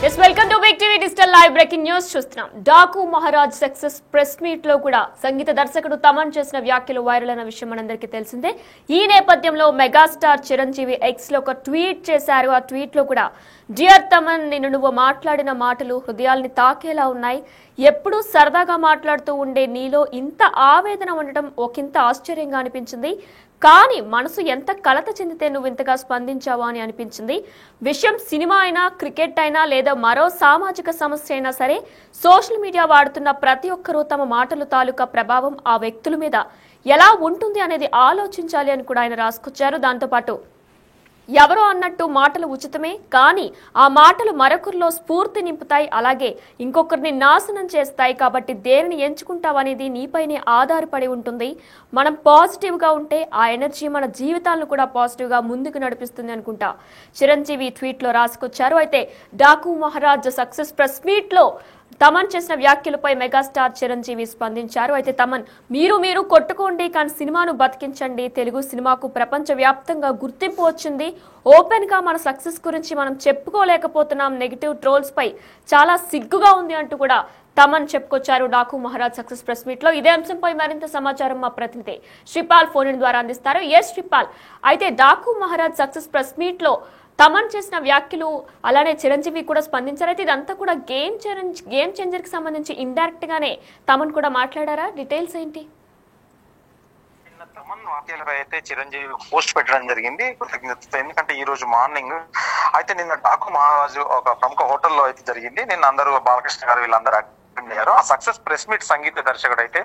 Yes, welcome to Big TV Digital Live Breaking News. చూస్తున్నాం Daaku Maharaj success press meet లో కూడా సంగీత దర్శకుడు తమన్ చేసిన వ్యాఖ్యలు వైరల్ అయిన విషయం మనందరికీ తెలిసిందే. ఈ నేపథ్యంలో మెగాస్టార్ చిరంజీవి ఎక్స్ లో ఒక ట్వీట్ చేశారు. ఆ ట్వీట్ లో కూడా డియర్ తమన్, నిన్ను నువ్వు మాట్లాడిన మాటలు హృదయాల్ని తాకేలా ఉన్నాయి. ఎప్పుడూ సరదాగా మాట్లాడుతూ ఉండే నీలో ఇంత ఆవేదన ఉండటం ఒకంత ఆశ్చర్యంగా అనిపించింది. కానీ మనసు ఎంత కలత చెందితే నువ్వు ఇంతగా స్పందించావా అని అనిపించింది. విషయం సినిమా అయినా, క్రికెట్ అయినా లేదా మరో సామాజిక సమస్య అయినా సరే, సోషల్ మీడియా వాడుతున్న ప్రతి ఒక్కరూ తమ మాటలు తాలూకా ప్రభావం ఆ వ్యక్తుల మీద ఎలా ఉంటుంది అనేది ఆలోచించాలి అని కూడా ఆయన రాసుకొచ్చారు. దాంతోపాటు ఎవరో అన్నట్టు మాటలు ఉచితమే, కానీ ఆ మాటలు మరొకరిలో స్ఫూర్తి నింపుతాయి, అలాగే ఇంకొకరిని నాశనం చేస్తాయి. కాబట్టి దేనిని ఎంచుకుంటావనేది నీపైనే ఆధారపడి ఉంటుంది. మనం పాజిటివ్గా ఉంటే ఆ ఎనర్జీ మన జీవితాలను కూడా పాజిటివ్గా ముందుకు నడిపిస్తుంది అనుకుంటా చిరంజీవి ట్వీట్లో రాసుకొచ్చారు. అయితే డాకు మహారాజ్ సక్సెస్ ప్రెస్ మీట్లో తమన్ చేసిన వ్యాఖ్యలపై మెగాస్టార్ చిరంజీవి స్పందించారు. అయితే తమన్, మీరు కొట్టుకోండి, కానీ సినిమాను బతికించండి. తెలుగు సినిమాకు ప్రపంచ వ్యాప్తంగా గుర్తింపు వచ్చింది. ఓపెన్ గా మన సక్సెస్ గురించి మనం చెప్పుకోలేకపోతున్నాం. నెగిటివ్ ట్రోల్స్ పై చాలా సిగ్గుగా ఉంది అంటూ కూడా తమన్ చెప్పుకొచ్చారు Daaku Maharaj success press meet లో. ఇదే అంశంపై మరింత సమాచారం మా ప్రతినిధి శ్రీపాల్ ఫోన్ ఇన్ ద్వారా అందిస్తారు. ఎస్ శ్రీపాల్, అయితే Daaku Maharaj success press meet లో తమన్ చేసిన వ్యాఖ్యలు, అలానే చిరంజీవి కూడా స్పందించారు. అయితే ఇదంతా కూడా గేమ్ చేంజర్ కి సంబంధించి ఇండైరెక్ట్ గానే తమన్ కూడా మాట్లాడారా? డీటెయిల్స్ ఏంటి? తమన్ వాక్యాలపై అయితే చిరంజీవి పోస్ట్ పెట్టడం జరిగింది. ఎందుకంటే ఈ రోజు మార్నింగ్ అయితే నిన్న డాకు మహారాజు ఒక ప్రముఖ హోటల్లో అయితే జరిగింది. నిన్న అందరూ బాలకృష్ణ గారు వీళ్ళందరూ ఆ సక్సెస్ ప్రెస్ మీట్ సంగీత దర్శకుడు అయితే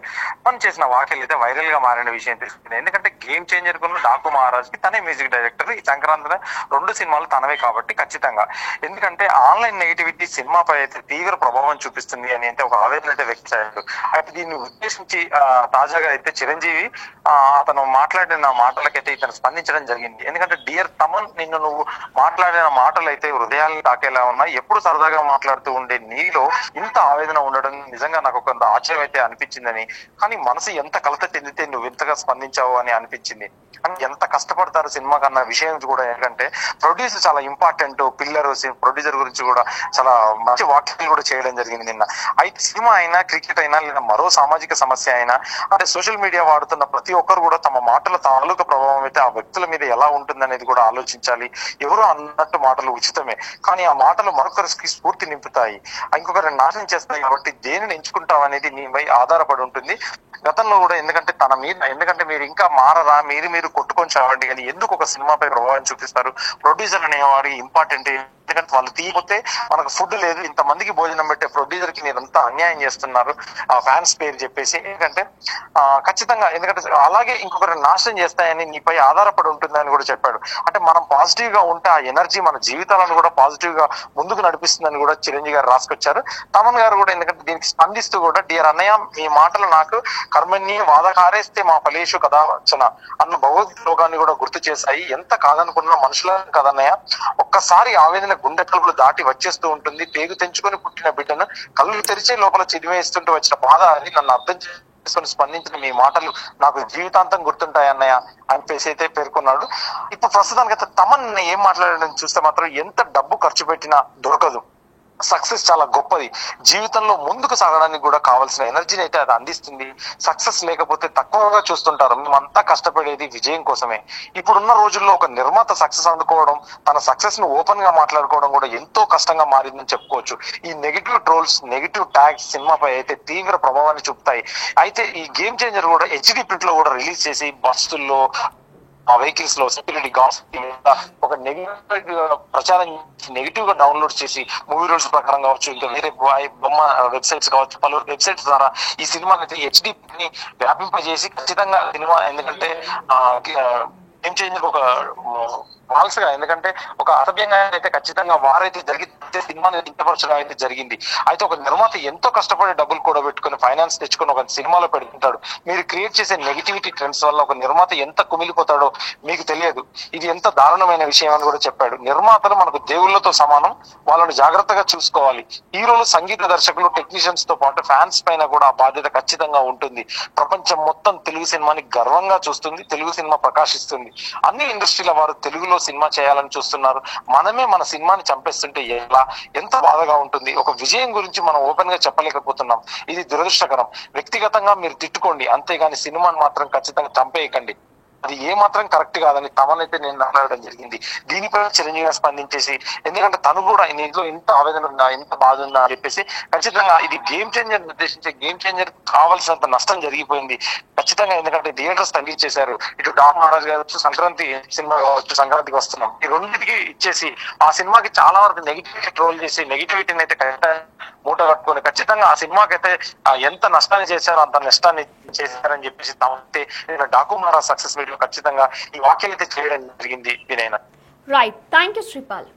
పని చేసిన వాక్యాలు అయితే వైరల్ గా మారిన విషయం తెలిసింది. ఎందుకంటే గేమ్ చేంజర్ కున్న డాకు మహారాజ్ కి తనే మ్యూజిక్ డైరెక్టర్. ఈ సంక్రాంతి 2 సినిమాలు తనవే కాబట్టి ఖచ్చితంగా, ఎందుకంటే ఆన్లైన్ నెగిటివిటీ సినిమాపై అయితే తీవ్ర ప్రభావం చూపిస్తుంది అని అయితే ఒక ఆవేదన అయితే వ్యక్తం చేశారు. అయితే దీన్ని ఉద్దేశించి తాజాగా అయితే చిరంజీవి అతను మాట్లాడిన మాటలకైతే ఇతను స్పందించడం జరిగింది. ఎందుకంటే డియర్ తమన్, నిన్ను నువ్వు మాట్లాడిన మాటలు అయితే హృదయాలను తాకేలా ఉన్నాయి. ఎప్పుడు సరదాగా మాట్లాడుతూ ఉండే నీలో ఇంత ఆవేదన ఉండడం నిజంగా నాకు కొంత ఆశ్చర్యం అయితే అనిపించిందని, కానీ మనసు ఎంత కలత చెందితే నువ్వు ఇంతగా స్పందించావు అని అనిపించింది. కానీ ఎంత కష్టపడతారు సినిమా కన్నా విషయం కూడా, ఎందుకంటే ప్రొడ్యూసర్ చాలా ఇంపార్టెంట్ పిల్లర్. ప్రొడ్యూసర్ గురించి కూడా చాలా మంచి వాక్యాలు కూడా చేయడం జరిగింది నిన్న. అయితే సినిమా అయినా, క్రికెట్ అయినా, లేదా మరో సామాజిక సమస్య అయినా, అంటే సోషల్ మీడియా వాడుతున్న ప్రతి ఒక్కరు కూడా తమ మాటల తాలూకా ప్రభావం అయితే ఆ వ్యక్తుల మీద ఎలా ఉంటుంది అనేది కూడా ఆలోచించాలి. ఎవరో అన్నట్టు మాటలు ఉచితమే, కానీ ఆ మాటలు మరొకరికి స్ఫూర్తి నింపుతాయి, ఇంకొకరిని నాశనం చేస్తాయి. కాబట్టి దేనిని ఎంచుకుంటాం అనేది నీపై ఆధారపడి ఉంటుంది. గతంలో కూడా ఎందుకంటే తన మీద, ఎందుకంటే మీరు ఇంకా మారరా, మీరు కొట్టుకొని చావండి అని ఎందుకు ఒక సినిమాపై ప్రభావం చూపిస్తారు? ప్రొడ్యూసర్ అనేవారు ఇంపార్టెంట్. ఎందుకంటే వాళ్ళు తీయకపోతే మనకు ఫుడ్ లేదు, ఇంతమందికి భోజనం పెట్టే ప్రొడ్యూసర్ కి మీరంతా అన్యాయం చేస్తున్నారు ఆ ఫ్యాన్స్ పేరు చెప్పేసి. ఎందుకంటే ఖచ్చితంగా, ఎందుకంటే అలాగే ఇంకొకరిని నాశనం చేస్తాయని నీపై ఆధారపడి ఉంటుందని కూడా చెప్పాడు. అంటే మనం పాజిటివ్ గా ఉంటే ఆ ఎనర్జీ మన జీవితాలను కూడా పాజిటివ్ గా ముందుకు నడిపిస్తుందని కూడా చిరంజీవి గారు రాసుకొచ్చారు. తమన్ గారు కూడా ఎందుకంటే దీనికి స్పందిస్తూ కూడా, డియర్ అన్నయ్య, మీ మాటలు నాకు కర్మణ్య వాదకారేస్తే మా ఫలేషు కదా వచ్చిన అన్న భగవద్ శ్లోకాన్ని కూడా గుర్తు చేశాయి. ఎంత కాదనుకున్న మనుషులను కదన్నయ్య, ఒక్కసారి ఆవేదన గుండె కలుపులు దాటి వచ్చేస్తూ ఉంటుంది. పేగు తెంచుకొని పుట్టిన బిడ్డను కళ్ళు తెరిచే లోపల చిదివేస్తుంటూ వచ్చిన బాధ అని నన్ను అర్థం చేసుకొని స్పందించిన మీ మాటలు నాకు జీవితాంతం గుర్తుంటాయి అన్నయ్య అని అయితే పేర్కొన్నాడు. ఇప్పుడు ప్రస్తుతానికి తమన్ ఏం మాట్లాడడం చూస్తే మాత్రం ఎంత డబ్బు ఖర్చు పెట్టినా దొరకదు. సక్సెస్ చాలా గొప్పది, జీవితంలో ముందుకు సాగడానికి కూడా కావాల్సిన ఎనర్జీని అయితే అది అందిస్తుంది. సక్సెస్ లేకపోతే తక్కువగా చూస్తుంటారు. మేమంతా కష్టపడేది విజయం కోసమే. ఇప్పుడున్న రోజుల్లో ఒక నిర్మాత సక్సెస్ అందుకోవడం, తన సక్సెస్ ను ఓపెన్ గా మాట్లాడుకోవడం కూడా ఎంతో కష్టంగా మారిందని చెప్పుకోవచ్చు. ఈ నెగిటివ్ ట్రోల్స్, నెగిటివ్ ట్యాగ్స్ సినిమాపై అయితే తీవ్ర ప్రభావాన్ని చూపుతాయి. అయితే ఈ గేమ్ చేంజర్ కూడా హెచ్డి ప్రింట్ లో కూడా రిలీజ్ చేసి బస్సుల్లో, ఆ వెహికల్స్ లో సెక్యూరిటీ గార్డ్స్ ఒక నెగిటివ్ ప్రచారం నెగిటివ్ గా డౌన్లోడ్ చేసి మూవీ రూల్స్ ప్రకారం కావచ్చు, ఇంకా వేరే బొమ్మ వెబ్సైట్స్ కావచ్చు, పలు వెబ్సైట్స్ ద్వారా ఈ సినిమాని అయితే హెచ్డి ని వ్యాపింపజేసి ఖచ్చితంగా సినిమా, ఎందుకంటే గేమ్ చేంజర్ ఒక ఫాల్స్ గా, ఎందుకంటే ఒక అసభ్యంగా అయితే ఖచ్చితంగా వారైతే జరిగితే సినిమాని ఇంతపరచడం అయితే జరిగింది. అయితే ఒక నిర్మాత ఎంతో కష్టపడి డబ్బులు కూడా పెట్టుకుని ఫైనాన్స్ తెచ్చుకొని ఒక సినిమాలో పెడుతుంటాడు. మీరు క్రియేట్ చేసే నెగిటివిటీ ట్రెండ్స్ వల్ల ఒక నిర్మాత ఎంత కుమిలిపోతాడో మీకు తెలియదు. ఇది ఎంత దారుణమైన విషయం అని కూడా చెప్పాడు. నిర్మాతలు మనకు దేవుళ్లతో సమానం, వాళ్ళని జాగ్రత్తగా చూసుకోవాలి. హీరోలు, సంగీత దర్శకులు, టెక్నీషియన్స్ తో పాటు ఫ్యాన్స్ పైన కూడా ఆ బాధ్యత ఖచ్చితంగా ఉంటుంది. ప్రపంచం మొత్తం తెలుగు సినిమాని గర్వంగా చూస్తుంది, తెలుగు సినిమా ప్రకాశిస్తుంది. అన్ని ఇండస్ట్రీల వారు తెలుగులో సినిమా చేయాలని చూస్తున్నారు. మనమే మన సినిమాని చంపేస్తుంటే ఎంత బాధగా ఉంటుంది. ఒక విజయం గురించి మనం ఓపెన్ గా చెప్పలేకపోతున్నాం. ఇది దురదృష్టకరం. వ్యక్తిగతంగా మీరు తిట్టుకోండి, అంతేగాని సినిమాని మాత్రం ఖచ్చితంగా చంపేయకండి. అది ఏ మాత్రం కరెక్ట్ కాదని తమనైతే నేను మాట్లాడడం జరిగింది. దీనిపై చిరంజీవి స్పందించేసి, ఎందుకంటే తను కూడా ఇంట్లో ఇంత ఆవేదన ఉందా, ఇంత బాధ ఉందా అని చెప్పేసి, ఖచ్చితంగా ఇది గేమ్ చేంజర్ ఉద్దేశించే గేమ్ చేంజర్ కావాల్సినంత నష్టం జరిగిపోయింది ఖచ్చితంగా. ఎందుకంటే థియేటర్స్ తగ్గించేశారు. ఇటు డాక్ మహారాజ్ కావచ్చు, సంక్రాంతి సినిమా కావచ్చు, సంక్రాంతికి వస్తున్నాం, ఈ రెండింటికి ఇచ్చేసి ఆ సినిమాకి చాలా వరకు నెగిటివిటీ ట్రోల్ చేసి నెగిటివిటీని అయితే మూట కట్టుకొని ఖచ్చితంగా ఆ సినిమాకి అయితే ఎంత నష్టాన్ని చేశారో అంత నష్టాన్ని చేశారని చెప్పేసి తమైతే డాకు మహారాజ్ సక్సెస్ మీట్ లో ఖచ్చితంగా ఈ వ్యాఖ్యలు అయితే చేయడం జరిగింది వినయన. Right, thank you Sripal.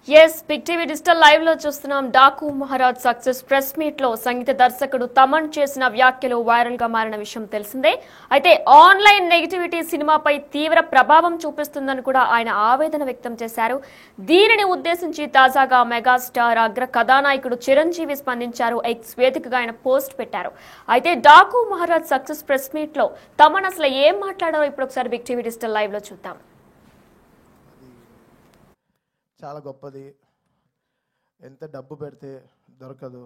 Yes, big TV digital live లో చూస్తున్నాం. Daaku Maharaj success press meet లో సంగీత దర్శకుడు తమన్ చేసిన వ్యాఖ్యలు వైరల్ గా మారిన విషయం తెలిసిందే. అయితే ఆన్లైన్ నెగిటివిటీ సినిమాపై తీవ్ర ప్రభావం చూపిస్తుందని కూడా ఆయన ఆవేదన వ్యక్తం చేశారు. దీనిని ఉద్దేశించి తాజాగా మెగాస్టార్ అగ్ర కథానాయకుడు చిరంజీవి స్పందించారు. ఎక్స్ వేదికగా ఆయన పోస్ట్ పెట్టారు. అయితే Daaku Maharaj success press meet లో తమన్ అసలు ఏం మాట్లాడారో ఇప్పుడు ఒకసారి బిగ్ టీవీ డిజిటల్ లైవ్ లో చూద్దాం. చాలా గొప్పది, ఎంత డబ్బు పెడితే దొరకదు,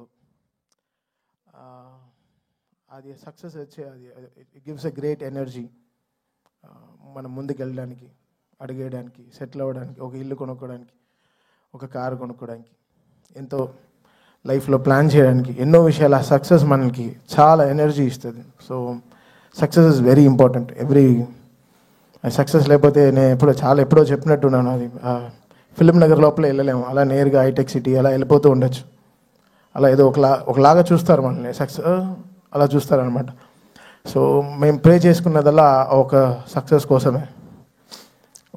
అది సక్సెస్ వచ్చే అది it gives a great energy. మనం ముందుకు వెళ్ళడానికి, అడిగేయడానికి, సెటిల్ అవ్వడానికి, ఒక ఇల్లు కొనుక్కోవడానికి, ఒక కారు కొనుక్కోవడానికి, ఎంతో లైఫ్లో ప్లాన్ చేయడానికి, ఎన్నో విషయాలు ఆ సక్సెస్ మనకి చాలా ఎనర్జీ ఇస్తుంది. So success is very important. Success లేకపోతే నేను ఎప్పుడో చెప్పినట్టున్నాను, అది ఫిలిం నగర్ లోపల వెళ్ళలేము, అలా నేరుగా హైటెక్ సిటీ అలా వెళ్ళిపోతూ ఉండొచ్చు. అలా ఏదో ఒకలాగా చూస్తారు మనల్ని, సక్సెస్ అలా చూస్తారనమాట. సో మేము ప్రే చేసుకున్నదల్లా ఒక సక్సెస్ కోసమే.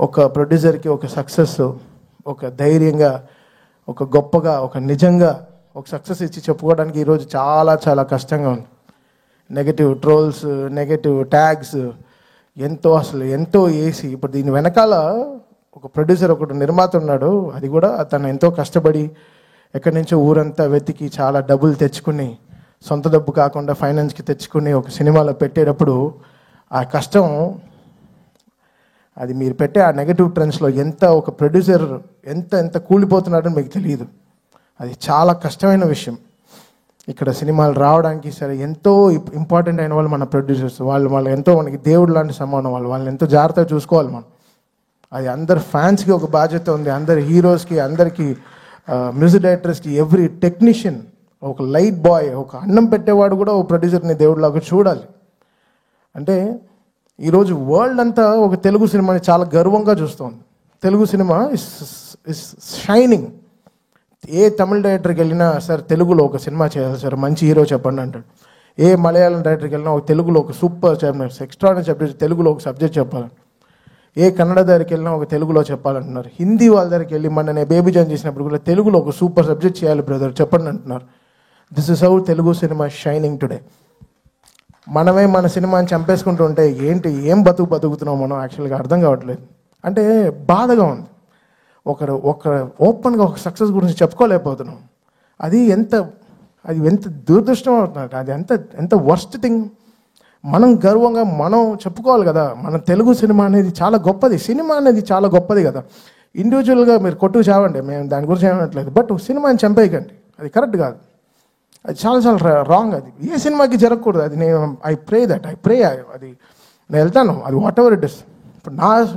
ఒక ప్రొడ్యూసర్కి ఒక సక్సెస్, ఒక ధైర్యంగా, ఒక గొప్పగా, ఒక నిజంగా ఒక సక్సెస్ ఇచ్చి చెప్పుకోవడానికి ఈరోజు చాలా చాలా కష్టంగా ఉంది. నెగటివ్ ట్రోల్స్, నెగటివ్ ట్యాగ్స్ ఎంతో వేసి, ఇప్పుడు దీని వెనకాల ఒక ప్రొడ్యూసర్, ఒకటి నిర్మాత ఉన్నాడు. అది కూడా తను ఎంతో కష్టపడి ఎక్కడి నుంచో ఊరంతా వెతికి చాలా డబ్బులు తెచ్చుకుని, సొంత డబ్బు కాకుండా ఫైనాన్స్కి తెచ్చుకుని ఒక సినిమాలో పెట్టేటప్పుడు ఆ కష్టం, అది మీరు పెట్టే ఆ నెగటివ్ ట్రెండ్స్లో ఒక ప్రొడ్యూసర్ ఎంత కూలిపోతున్నాడో మీకు తెలియదు. అది చాలా కష్టమైన విషయం. ఇక్కడ సినిమాలు రావడానికి సరే ఎంతో ఇంపార్టెంట్ అయిన వాళ్ళు మన ప్రొడ్యూసర్స్. వాళ్ళు ఎంతో మనకి దేవుడు లాంటి సమానం. వాళ్ళని ఎంతో జాగ్రత్తగా చూసుకోవాలి మనం. అది అందరు ఫ్యాన్స్కి ఒక బాధ్యత ఉంది, అందరి హీరోస్కి, అందరికీ మ్యూజిక్ డైరెక్టర్స్కి, ఎవ్రీ టెక్నీషియన్, ఒక లైట్ బాయ్, ఒక అన్నం పెట్టేవాడు కూడా ఒక ప్రొడ్యూసర్ని దేవుడిలాగా చూడాలి. అంటే ఈరోజు వరల్డ్ అంతా ఒక తెలుగు సినిమాని చాలా గర్వంగా చూస్తుంది. Telugu cinema is shining. ఏ తమిళ డైరెక్టర్కి వెళ్ళినా సార్ తెలుగులో ఒక సినిమా చేయాలి సార్, మంచి హీరో చెప్పండి అంటాడు. ఏ మలయాళం డైరెక్టర్కి వెళ్ళినా ఒక తెలుగులో ఒక సూపర్ ఎక్స్ట్రాడినరీ సబ్జెక్ట్, తెలుగులో ఒక సబ్జెక్ట్ చెప్పాలి. ఏ కన్నడ దగ్గరికి వెళ్ళినా ఒక తెలుగులో చెప్పాలంటున్నారు. హిందీ వాళ్ళ దగ్గరికి వెళ్ళి మొన్న నేను బేబీ జాన్ చేసినప్పుడు కూడా తెలుగులో ఒక సూపర్ సబ్జెక్ట్ చేయాలి బ్రదర్ చెప్పండి అంటున్నారు. This is how Telugu cinema shining today. మనమే మన సినిమాని చంపేసుకుంటూ ఉంటే ఏం బతుకుతున్నాం మనం యాక్చువల్గా అర్థం కావట్లేదు. అంటే బాధగా ఉంది. ఒకరు ఓపెన్గా ఒక సక్సెస్ గురించి చెప్పుకోలేకపోతున్నాం. అది ఎంత దురదృష్టం అవుతున్నట్టు. అది ఎంత వర్స్ట్ థింగ్. మనం గర్వంగా మనం చెప్పుకోవాలి కదా, మన తెలుగు సినిమా అనేది చాలా గొప్పది. సినిమా అనేది చాలా గొప్పది కదా. ఇండివిజువల్గా మీరు కొట్టుకు చావండి, మేము దాని గురించి ఏమనట్లేదు. బట్ సినిమాని చంపేయకండి, అది కరెక్ట్ కాదు. అది చాలా రాంగ్. అది ఏ సినిమాకి జరగకూడదు. అది ఐ ప్రే అది నేను వెళ్తాను, అది వాట్ ఎవర్ ఇట్ ఇస్. ఇప్పుడు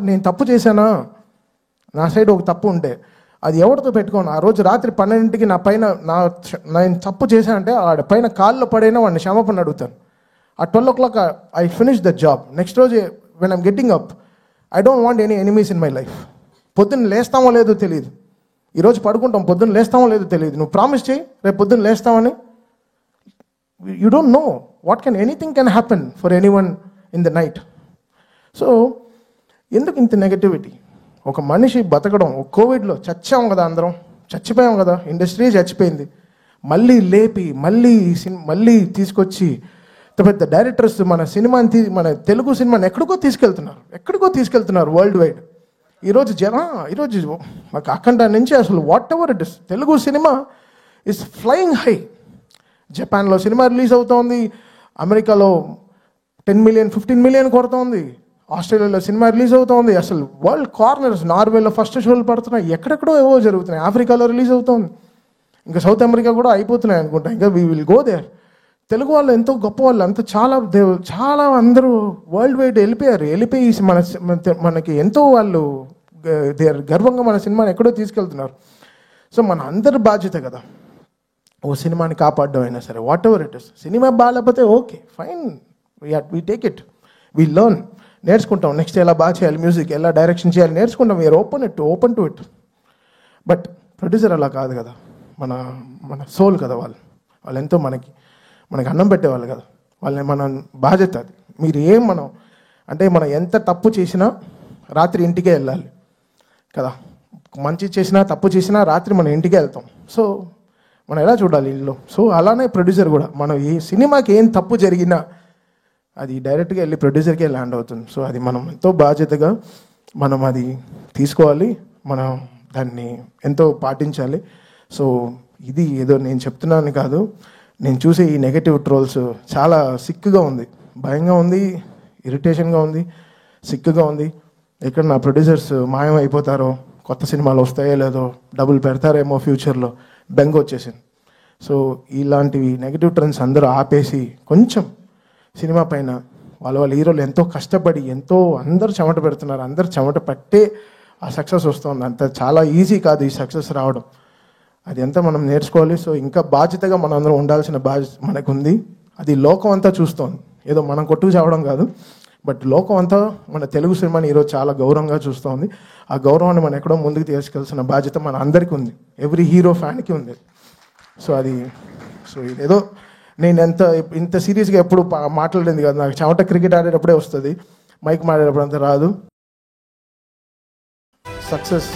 నేను తప్పు చేశానా, నా సైడ్ ఒక తప్పు ఉంటే అది ఎవరితో పెట్టుకోను. ఆ రోజు రాత్రి 12ంటికి నేను తప్పు చేశానంటే ఆడ పైన కాల్లో పడైనా వాడిని క్షమాపణ అడుగుతాను. At 12 o'clock, I finish the job. Next రోజు when I'm getting up, I don't want any enemies in my life. పొద్దున్న లేస్తామో లేదో తెలియదు. ఈరోజు పడుకుంటాం, పొద్దున్న లేస్తామో లేదో తెలియదు. నువ్వు ప్రామిస్ చేయి రేపు పొద్దున్న లేస్తామని. You don't know anything can happen for anyone in the night. So ఎందుకు ఇంత నెగటివిటీ? ఒక మనిషి బతకడం, కోవిడ్లో చచ్చాం కదా, అందరం చచ్చిపోయాం కదా, ఇండస్ట్రీ చచ్చిపోయింది. మళ్ళీ లేపి మళ్ళీ తీసుకొచ్చి పెద్ద డైరెక్టర్స్ మన తెలుగు సినిమాని ఎక్కడికో తీసుకెళ్తున్నారు వరల్డ్ వైడ్. ఈరోజు మాకు అఖండ నుంచి అసలు what ever it is, Telugu cinema is flying high. జపాన్లో సినిమా రిలీజ్ అవుతోంది, అమెరికాలో 10 million 15 million కొడుతోంది, ఆస్ట్రేలియాలో సినిమా రిలీజ్ అవుతోంది, అసలు వరల్డ్ కార్నర్స్, నార్వేలో ఫస్ట్ షోలు పడుతున్నాయి, ఎక్కడెక్కడో ఏవో జరుగుతున్నాయి, ఆఫ్రికాలో రిలీజ్ అవుతోంది, ఇంకా సౌత్ అమెరికా కూడా అయిపోతున్నాయి అనుకుంటా, ఇంకా we will go there. Telugu వాళ్ళు ఎంతో గొప్ప వాళ్ళు, అంత చాలా అందరూ వరల్డ్ వైడ్ వెళ్ళిపోయి మనకి ఎంతో వాళ్ళు గర్వంగా మన సినిమాని ఎక్కడో తీసుకెళ్తున్నారు. సో మన అందరి బాధ్యత కదా ఓ సినిమాని కాపాడడం అయినా సరే, whatever it is. Cinema బాగాలేకపోతే okay fine, we take it, we learn, నేర్చుకుంటాం, నెక్స్ట్ ఎలా బాగా చేయాలి, మ్యూజిక్ ఎలా డైరెక్షన్ చేయాలి నేర్చుకుంటాం, we are open to it. But producer అలా కాదు కదా, మన సోల్ కదా వాళ్ళు ఎంతో మనకి అన్నం పెట్టేవాళ్ళు కదా, మన బాధ్యత అది. మనం ఎంత తప్పు చేసినా రాత్రి ఇంటికే వెళ్ళాలి కదా, మంచి చేసినా తప్పు చేసినా రాత్రి మనం ఇంటికే వెళ్తాం. సో మనం ఎలా చూడాలి ఇల్లు. సో అలానే ప్రొడ్యూసర్ కూడా, మనం ఈ సినిమాకి ఏం తప్పు జరిగినా అది డైరెక్ట్గా వెళ్ళి ప్రొడ్యూసర్కే ల్యాండ్ అవుతుంది. సో అది మనం ఎంతో బాధ్యతగా మనం అది తీసుకోవాలి, మనం దాన్ని ఎంతో పాటించాలి. సో ఇది ఏదో నేను చెప్తున్నాను కాదు, నేను చూసే ఈ నెగటివ్ ట్రోల్స్ చాలా సిక్కుగా ఉంది, భయంగా ఉంది, ఇరిటేషన్గా ఉంది, సిక్కుగా ఉంది. ఎక్కడ నా ప్రొడ్యూసర్స్ మాయం అయిపోతారో, కొత్త సినిమాలు వస్తాయో లేదో, డబ్బులు పెడతారేమో ఫ్యూచర్లో బెంగ వచ్చేసింది. సో ఇలాంటివి నెగిటివ్ ట్రెండ్స్ అందరూ ఆపేసి కొంచెం సినిమా పైన వాళ్ళ హీరోలు ఎంతో కష్టపడి అందరూ చెమట పెడుతున్నారు, అందరు చెమట పట్టే ఆ సక్సెస్ వస్తుంది. అంత చాలా ఈజీ కాదు ఈ సక్సెస్ రావడం, అది ఎంత మనం నేర్చుకోవాలి. సో ఇంకా బాధ్యతగా మనం అందరం ఉండాల్సిన బాధ్యత మనకు ఉంది. అది లోకం అంతా చూస్తోంది, ఏదో మనం కొట్టుకు చావడం కాదు, బట్ లోకం అంతా మన తెలుగు సినిమాని ఈరోజు చాలా గౌరవంగా చూస్తోంది. ఆ గౌరవాన్ని మనం ఎక్కడో ముందుకు తీసుకెళ్తున్న బాధ్యత మన అందరికీ ఉంది, ఎవ్రీ హీరో ఫ్యాన్కి ఉంది. సో ఇదేదో నేను ఇంత సీరియస్గా ఎప్పుడు మాట్లాడేది కాదు, నాకు చెమట క్రికెట్ ఆడేటప్పుడే వస్తుంది, మైక్ మాట్లాడేటప్పుడు అంత రాదు. సక్సెస్